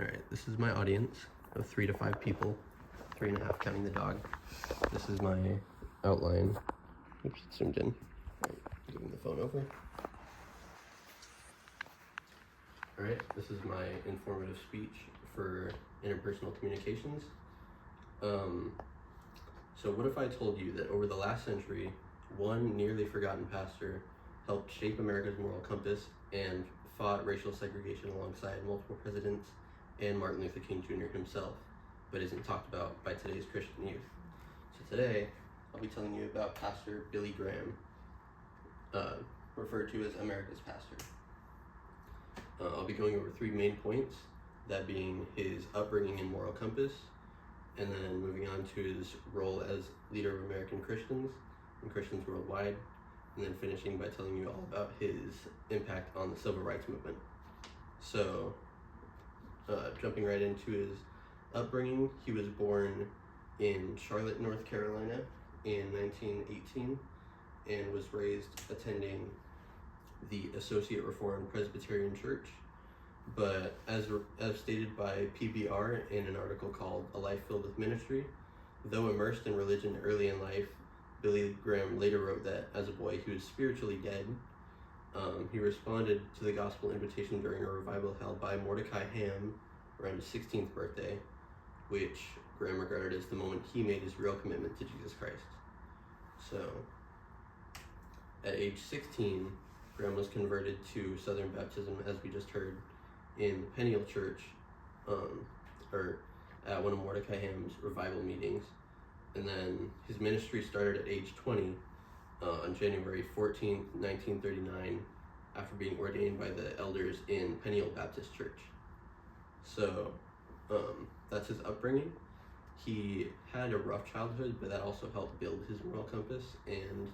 All right, this is my audience of 3 to 5 people, 3.5 counting the dog. This is my outline. Oops, it's zoomed in. All right, giving the phone over. All right, this is my informative speech for interpersonal communications. So what if I told you that over the last century, one nearly forgotten pastor helped shape America's moral compass and fought racial segregation alongside multiple presidents and Martin Luther King Jr. himself, but isn't talked about by today's Christian youth. So today, I'll be telling you about Pastor Billy Graham, referred to as America's pastor. I'll be going over 3 main points, that being his upbringing and moral compass, and then moving on to his role as leader of American Christians and Christians worldwide, and then finishing by telling you all about his impact on the civil rights movement. So, jumping right into his upbringing, he was born in Charlotte, North Carolina in 1918 and was raised attending the Associate Reformed Presbyterian Church. But as stated by PBR in an article called A Life Filled with Ministry, though immersed in religion early in life, Billy Graham later wrote that as a boy he was spiritually dead. He responded to the gospel invitation during a revival held by Mordecai Ham around his 16th birthday, which Graham regarded as the moment he made his real commitment to Jesus Christ. So, at age 16, Graham was converted to Southern Baptism, as we just heard, in the Peniel Church, or at one of Mordecai Ham's revival meetings. And then his ministry started at age 20 on January 14th, 1939, after being ordained by the elders in Peniel Baptist Church. So that's his upbringing. He had a rough childhood, but that also helped build his moral compass and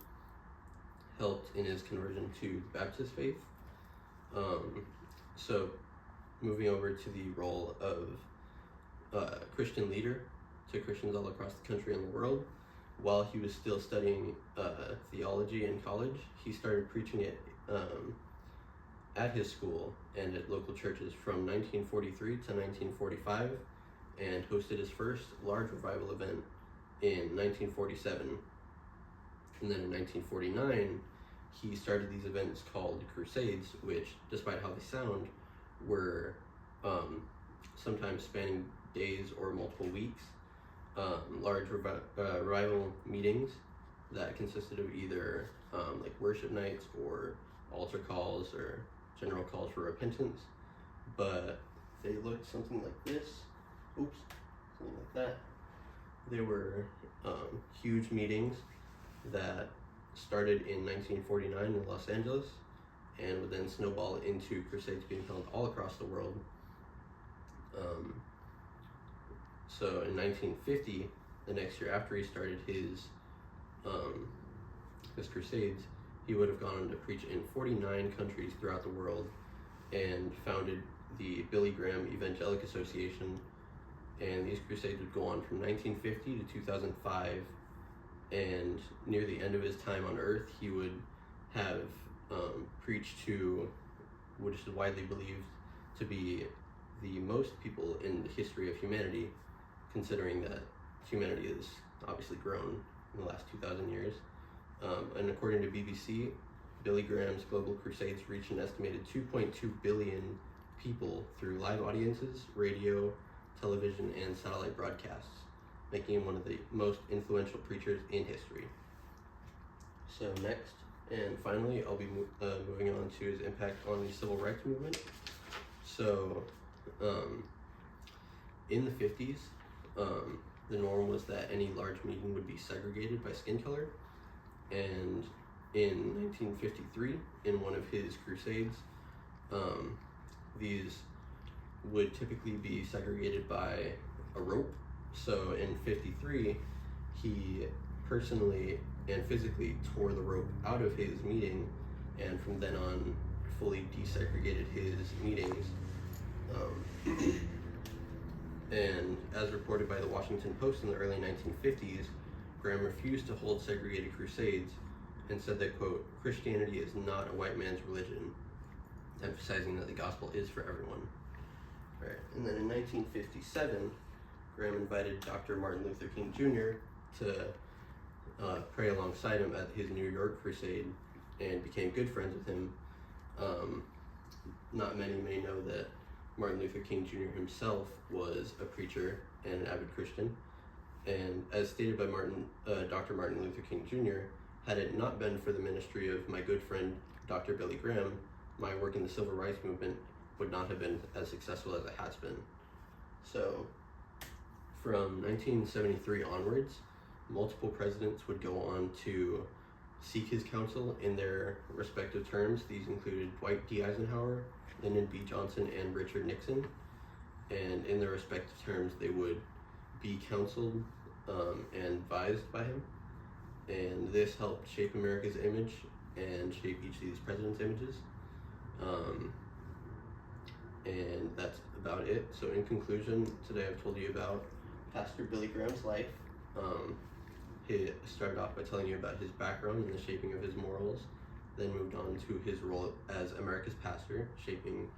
helped in his conversion to the Baptist faith. So moving over to the role of Christian leader to Christians all across the country and the world. While he was still studying theology in college, he started preaching it at his school and at local churches from 1943 to 1945, and hosted his first large revival event in 1947. And then in 1949, he started these events called crusades, which, despite how they sound, were sometimes spanning days or multiple weeks. Large revival meetings that consisted of either like worship nights or altar calls or general calls for repentance, but they looked something like this. Oops, something like that. They were huge meetings that started in 1949 in Los Angeles and would then snowball into crusades being held all across the world. So in 1950, the next year after he started his crusades, he would have gone on to preach in 49 countries throughout the world and founded the Billy Graham Evangelic Association. And these crusades would go on from 1950 to 2005. And near the end of his time on earth, he would have preached to what is widely believed to be the most people in the history of humanity, considering that humanity has obviously grown in the last 2,000 years. And according to BBC, Billy Graham's global crusades reached an estimated 2.2 billion people through live audiences, radio, television, and satellite broadcasts, making him one of the most influential preachers in history. So next, and finally, I'll be moving on to his impact on the civil rights movement. So, in the 50s, the norm was that any large meeting would be segregated by skin color. And in 1953, in one of his crusades, these would typically be segregated by a rope. So in 53, he personally and physically tore the rope out of his meeting, and from then on fully desegregated his meetings. And as reported by the Washington Post in the early 1950s, Graham refused to hold segregated crusades and said that, quote, Christianity is not a white man's religion, emphasizing that the gospel is for everyone. Right. And then in 1957, Graham invited Dr. Martin Luther King Jr. to pray alongside him at his New York crusade and became good friends with him. Not many may know that Martin Luther King Jr. himself was a preacher and an avid Christian. And as stated by Dr. Martin Luther King Jr., had it not been for the ministry of my good friend, Dr. Billy Graham, my work in the civil rights movement would not have been as successful as it has been. So, from 1973 onwards, multiple presidents would go on to seek his counsel in their respective terms. These included Dwight D. Eisenhower, Lyndon B. Johnson, and Richard Nixon. And in their respective terms, they would be counseled and advised by him. And this helped shape America's image and shape each of these presidents' images. And that's about it. So in conclusion, today I've told you about Pastor Billy Graham's life. He started off by telling you about his background and the shaping of his morals, then moved on to his role as America's pastor, shaping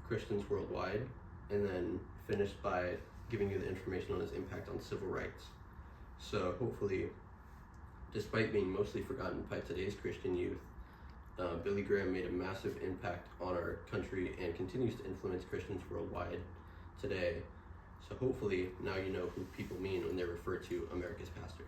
Christians worldwide, and then finished by giving you the information on his impact on civil rights. So hopefully, despite being mostly forgotten by today's Christian youth, Billy Graham made a massive impact on our country and continues to influence Christians worldwide today. So hopefully now you know who people mean when they refer to America's pastor.